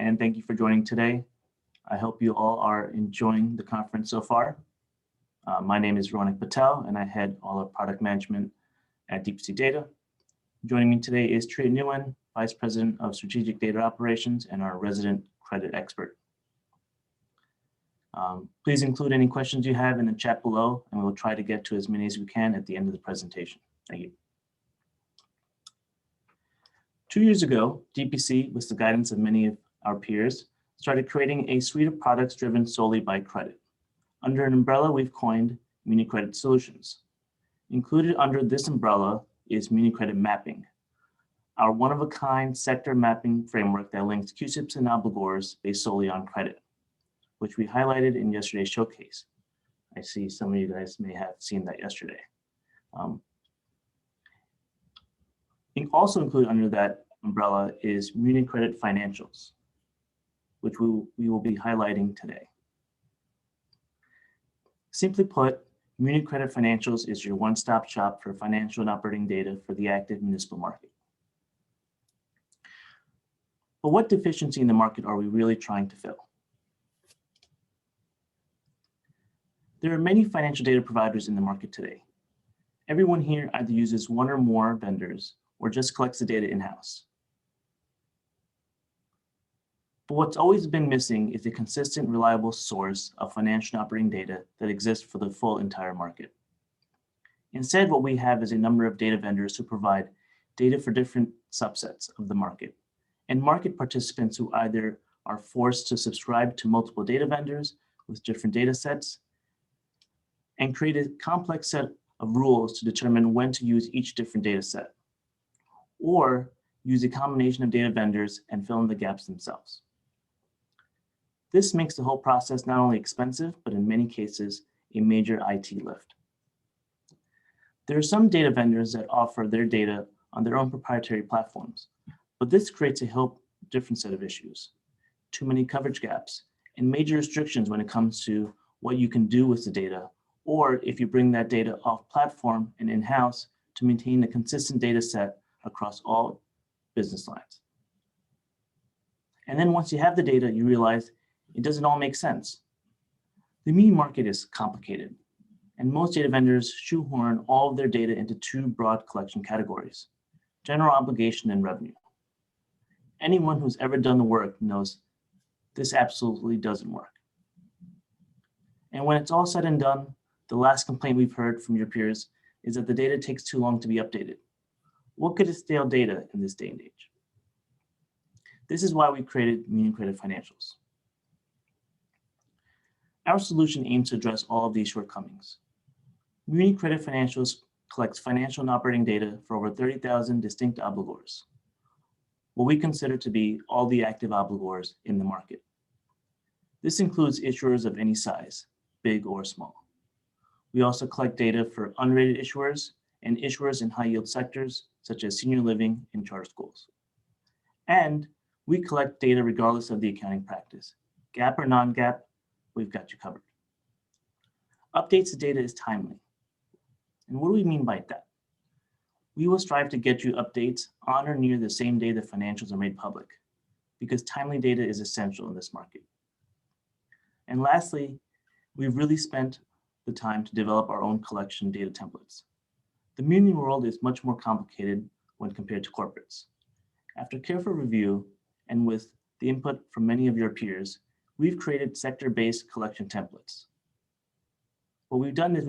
and thank you for joining today. I hope you all are enjoying the conference so far. My name is Ronak Patel, and I head all of product management at DeepSea Data. Joining me today is Triet Nguyen, Vice President of Strategic Data Operations and our resident credit expert. Please include any questions you have in the chat below, and we'll try to get to as many as we can at the end of the presentation. Thank you. 2 years ago, DPC, with the guidance of many of our peers, started creating a suite of products driven solely by credit. Under an umbrella we've coined MuniCREDIT Solutions. Included under this umbrella is MuniCREDIT Mapping, our one-of-a-kind sector mapping framework that links CUSIPs and obligors based solely on credit, which we highlighted in yesterday's showcase. I see some of you guys may have seen that yesterday. Also included under that umbrella is MuniCREDIT Financials, which we will be highlighting today. Simply put, MuniCREDIT Financials is your one-stop shop for financial and operating data for the active municipal market. But what deficiency in the market are we really trying to fill? There are many financial data providers in the market today. Everyone here either uses one or more vendors or just collects the data in-house. But what's always been missing is a consistent, reliable source of financial and operating data that exists for the full entire market. Instead, what we have is a number of data vendors who provide data for different subsets of the market, and market participants who either are forced to subscribe to multiple data vendors with different data sets and create a complex set of rules to determine when to use each different data set, or use a combination of data vendors and fill in the gaps themselves. This makes the whole process not only expensive, but in many cases, a major IT lift. There are some data vendors that offer their data on their own proprietary platforms, but this creates a whole different set of issues. Too many coverage gaps and major restrictions when it comes to what you can do with the data, or if you bring that data off platform and in-house to maintain a consistent data set across all business lines. And then once you have the data, you realize it doesn't all make sense. The muni market is complicated, and most data vendors shoehorn all of their data into two broad collection categories: general obligation and revenue. Anyone who's ever done the work knows this absolutely doesn't work. And when it's all said and done, the last complaint we've heard from your peers is that the data takes too long to be updated. What good is stale data in this day and age? This is why we created MuniCREDIT Financials. Our solution aims to address all of these shortcomings. MuniCREDIT Financials collects financial and operating data for over 30,000 distinct obligors, what we consider to be all the active obligors in the market. This includes issuers of any size, big or small. We also collect data for unrated issuers and issuers in high-yield sectors, such as senior living and charter schools. And we collect data regardless of the accounting practice. GAAP or non-GAAP, we've got you covered. Updates to data is timely. And what do we mean by that? We will strive to get you updates on or near the same day the financials are made public, because timely data is essential in this market. And lastly, we've really spent the time to develop our own collection data templates. The muni world is much more complicated when compared to corporates. After careful review and with the input from many of your peers, we've created sector-based collection templates. What we've done is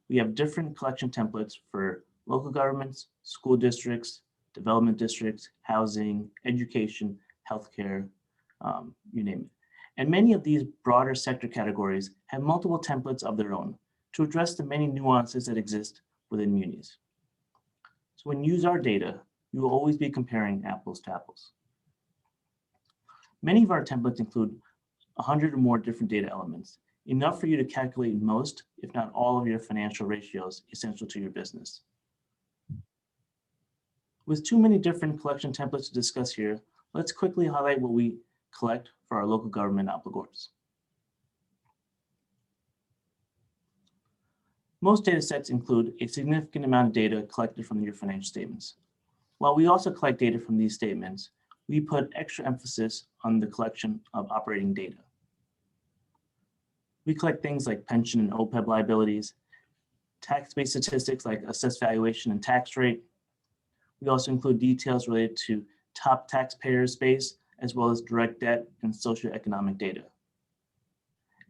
we have different collection templates for local governments, school districts, development districts, housing, education, healthcare, you name it. And many of these broader sector categories have multiple templates of their own to address the many nuances that exist within munis. So when you use our data, you will always be comparing apples to apples. Many of our templates include 100 or more different data elements, enough for you to calculate most, if not all, of your financial ratios essential to your business. With too many different collection templates to discuss here, let's quickly highlight what we collect for our local government obligors. Most data sets include a significant amount of data collected from your financial statements. While we also collect data from these statements, we put extra emphasis on the collection of operating data. We collect things like pension and OPEB liabilities, tax-based statistics like assessed valuation and tax rate. We also include details related to top taxpayers base, as well as direct debt and socioeconomic data.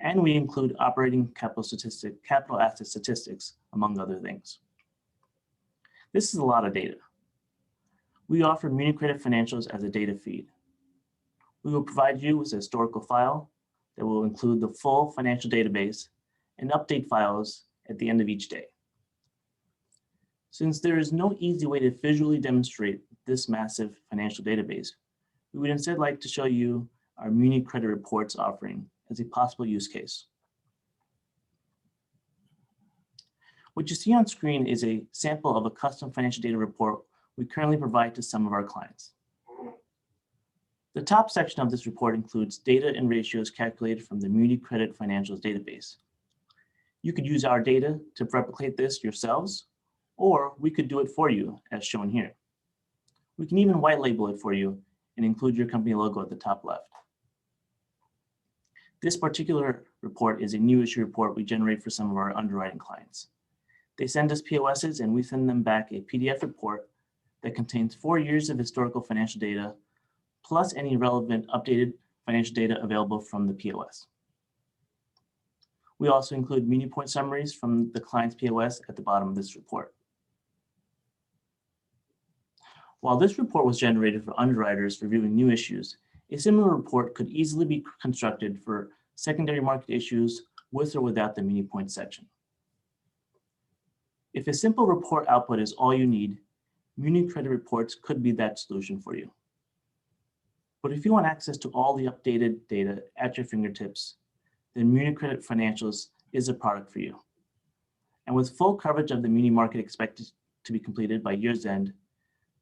And we include operating capital asset statistics, among other things. This is a lot of data. We offer MuniCREDIT Financials as a data feed. We will provide you with a historical file that will include the full financial database and update files at the end of each day. Since there is no easy way to visually demonstrate this massive financial database, we would instead like to show you our MuniCREDIT Reports offering as a possible use case. What you see on screen is a sample of a custom financial data report we currently provide to some of our clients. The top section of this report includes data and ratios calculated from the MuniCREDIT Financials database. You could use our data to replicate this yourselves, or we could do it for you, as shown here. We can even white label it for you and include your company logo at the top left. This particular report is a new issue report we generate for some of our underwriting clients. They send us POSs and we send them back a PDF report that contains 4 years of historical financial data, plus any relevant updated financial data available from the POS. We also include Muni point summaries from the client's POS at the bottom of this report. While this report was generated for underwriters reviewing new issues, a similar report could easily be constructed for secondary market issues with or without the Muni point section. If a simple report output is all you need, MuniCREDIT Reports could be that solution for you. But if you want access to all the updated data at your fingertips, then MuniCREDIT Financials is a product for you. And with full coverage of the Muni market expected to be completed by year's end,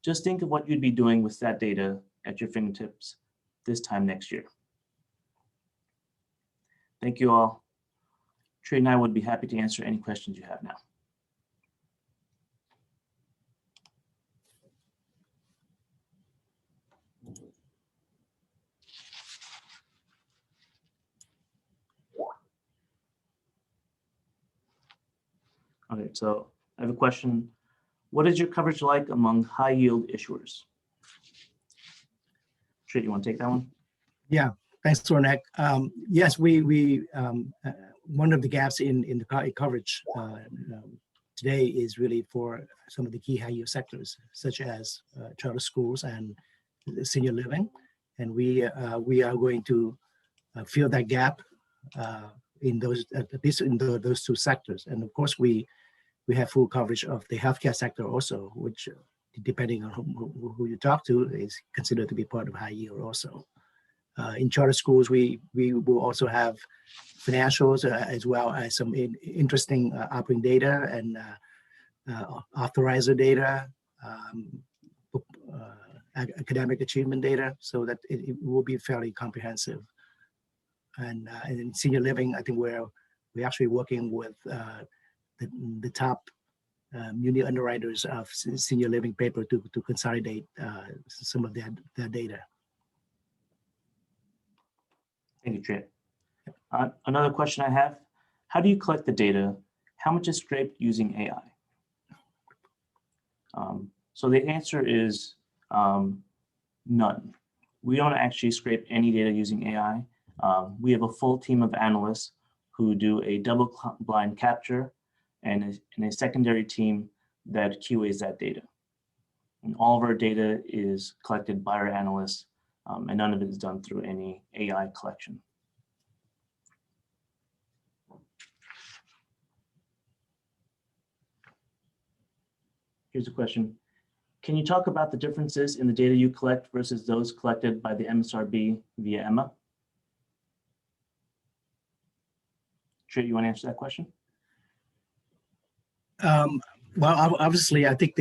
just think of what you'd be doing with that data at your fingertips this time next year. Thank you all. Triet and I would be happy to answer any questions you have now. Okay, so I have a question. What is your coverage like among high yield issuers? Triet, you want to take that one? Yeah, thanks, Ronak. Yes, one of the gaps in the coverage today is really for some of the key high yield sectors, such as charter schools and senior living, and we are going to fill that gap in those, at least in those two sectors. And of course, we have full coverage of the healthcare sector also, which, depending on who you talk to, is considered to be part of high yield also. In charter schools, we will also have financials as well as some interesting operating data and authorizer data, academic achievement data, so that it will be fairly comprehensive. And in senior living, I think we're actually working with the top Muni underwriters of senior living paper to consolidate some of their data. Thank you, Triet. Another question I have, how do you collect the data? How much is scraped using AI? So the answer is none. We don't actually scrape any data using AI. We have a full team of analysts who do a double-blind capture and a secondary team that QAs that data. And all of our data is collected by our analysts, and none of it is done through any AI collection. Here's a question. Can you talk about the differences in the data you collect versus those collected by the MSRB via EMA? Triet, you want to answer that question? Well, obviously, I think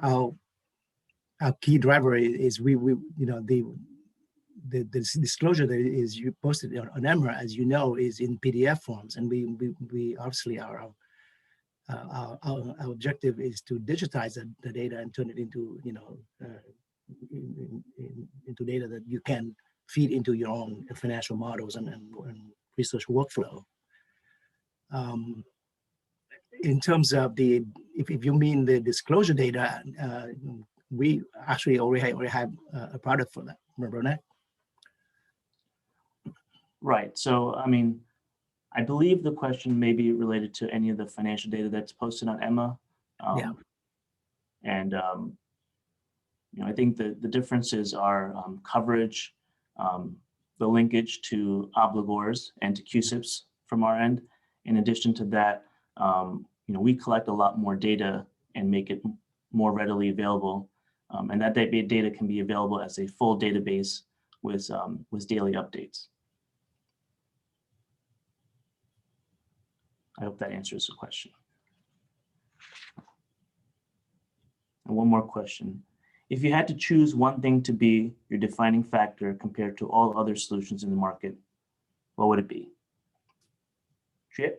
our key driver is the disclosure that is you posted on EMRA, as you know, is in PDF forms, and we obviously our objective is to digitize the data and turn it into into data that you can feed into your own financial models and research workflow. In terms of the, if you mean the disclosure data, we actually already have a product for that. Remember that? Right. So, I mean, I believe the question may be related to any of the financial data that's posted on Emma. Yeah. And, you know, I think the differences are coverage, the linkage to obligors and to QSIPs from our end. In addition to that, you know, we collect a lot more data and make it more readily available. And that data can be available as a full database with daily updates. I hope that answers the question. And one more question. If you had to choose one thing to be your defining factor compared to all other solutions in the market, what would it be? Triet?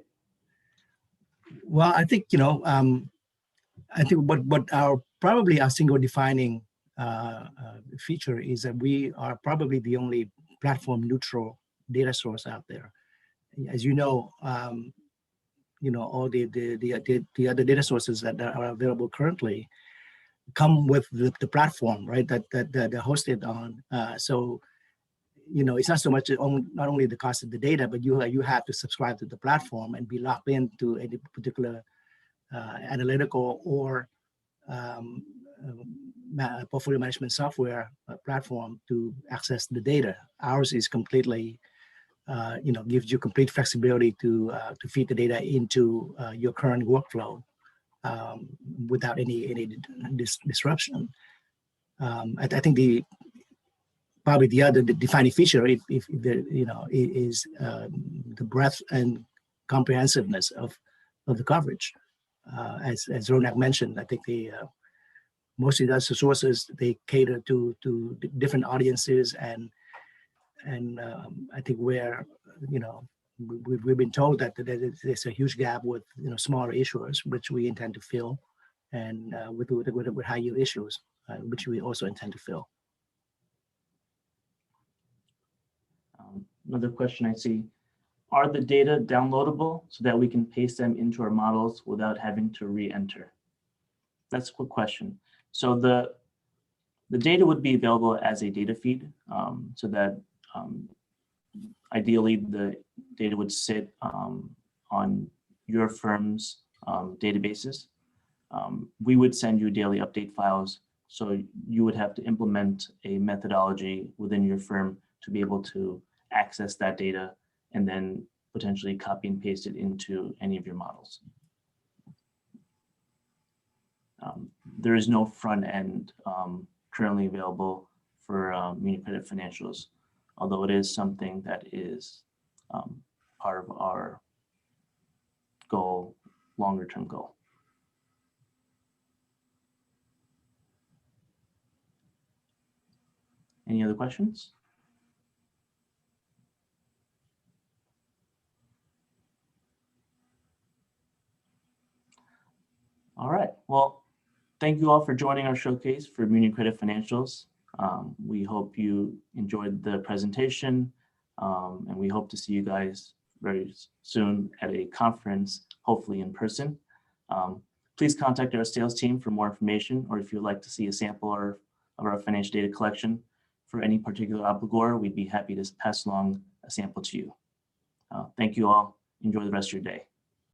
Well, I think, you know, I think what probably our single defining feature is that we are probably the only platform neutral data source out there. As you know, all the other data sources that are available currently come with the platform, right? That they're hosted on. So, you know, it's not so much not only the cost of the data, but you have to subscribe to the platform and be locked into any particular analytical or portfolio management software platform to access the data. Ours is completely, you know, gives you complete flexibility to feed the data into your current workflow without any disruption. I think probably the other defining feature, if the, you know, is the breadth and comprehensiveness of the coverage. As Ronak mentioned, I think most of the other sources, they cater to different audiences, and I think where, you know, we've been told that there's a huge gap with, you know, smaller issuers, which we intend to fill, and with high yield issuers, which we also intend to fill. Another question I see, are the data downloadable so that we can paste them into our models without having to re-enter? That's a quick question. So the data would be available as a data feed, so that ideally the data would sit on your firm's databases. We would send you daily update files, so you would have to implement a methodology within your firm to be able to access that data and then potentially copy and paste it into any of your models. There is no front end currently available for MuniCREDIT Financials, although it is something that is part of our goal, longer term goal. Any other questions? All right, well, thank you all for joining our showcase for MuniCREDIT Financials. We hope you enjoyed the presentation, and we hope to see you guys very soon at a conference, hopefully in person. Please contact our sales team for more information, or if you'd like to see a sample of our financial data collection for any particular obligor, we'd be happy to pass along a sample to you. Thank you all. Enjoy the rest of your day.